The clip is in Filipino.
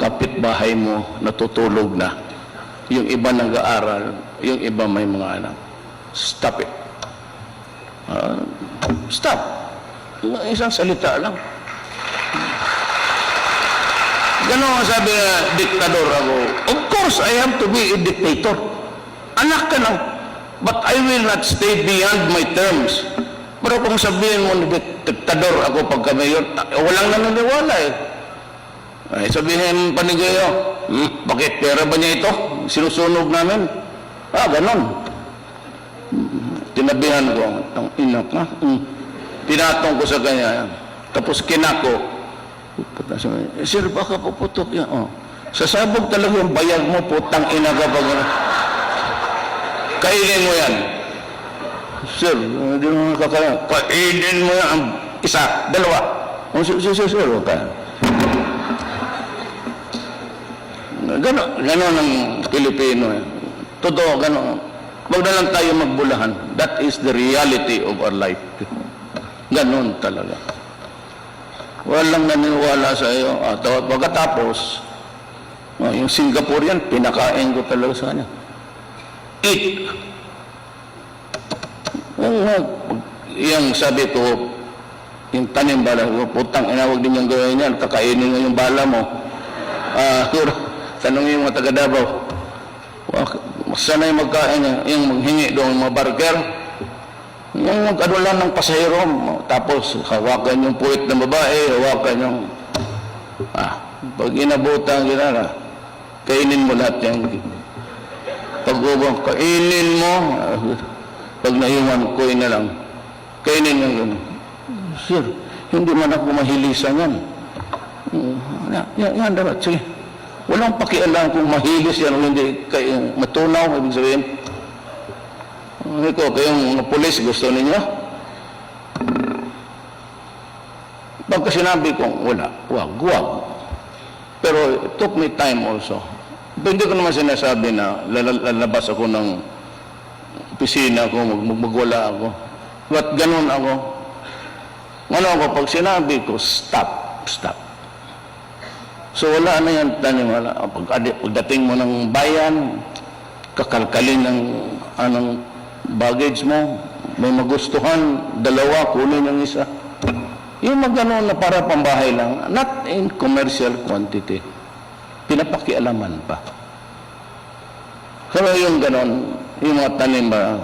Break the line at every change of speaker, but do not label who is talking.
kapitbahay mo natutulog na. Yung iba nag-aaral, yung iba may mga anak. Stop it. Stop. Isang salita lang. Ganon ang sabi na diktador ako. Of course, I have to be a dictator. Anak ka lang. But I will not stay beyond my terms. Pero kung sabihin mo na diktador ako pagka mayor, walang naniniwala eh. Ay, sabihin Panigayo, bakit pera ba niya ito? Sinusunog namin. Ganon. Tinabihan ko, ang ina ka. Tinatong ko sa kanya. Tapos kinako. Sir, baka puputok yan. Sasabog talaga yung bayag mo, putang ina ka pag kainin mo yan. Sir, hindi mo nakakaya. Kainin mo yan. Isa, dalawa. Sir, okay. Ganon ang Pilipino. Totoo, ganon. Huwag na lang tayo magbulahan. That is the reality of our life. Ganon talaga. Walang naniniwala sa iyo. Pagkatapos, yung Singaporean, pinakain ko talaga sa kanya. Eat. Yung sabi ko, yung tanim bala ko, putang ina, huwag din yung gawin yan. Kakainin mo yung bala mo. Tanongin yung mga taga Davao. Sana yung magkain, yung manghingi doon, mga burger. Yung mag-anulan ng pasahero, tapos hawakan yung puwit ng babae, hawakan yung... pag inabutan, ginala, kainin mo lahat yung... Pag-ubang, kainin mo, pag naiwan, kuhin na lang. Kainin yung gano'n. Sir, hindi man ako mahilisan yan. Yan dapat, sige. Walang pakialam kung mahilis yan o hindi matunaw, ibig sabihin. Kayong mga pulis, gusto ninyo? Pagka sinabi ko, wala, wag. Pero it took me time also. Pero hindi ko naman sinasabi na lalabas ako ng opisina ko, magwala ako. But ganun ako. Pag sinabi ko, stop. So wala na yan, wala. Pagdating mo ng bayan, kakalkalin ng baggage mo, may magustuhan, dalawa, kunin yung isa. Yung magano na para pambahay lang, not in commercial quantity. Pinapakialaman pa. Pero yung ganon, yung mga tanim ba,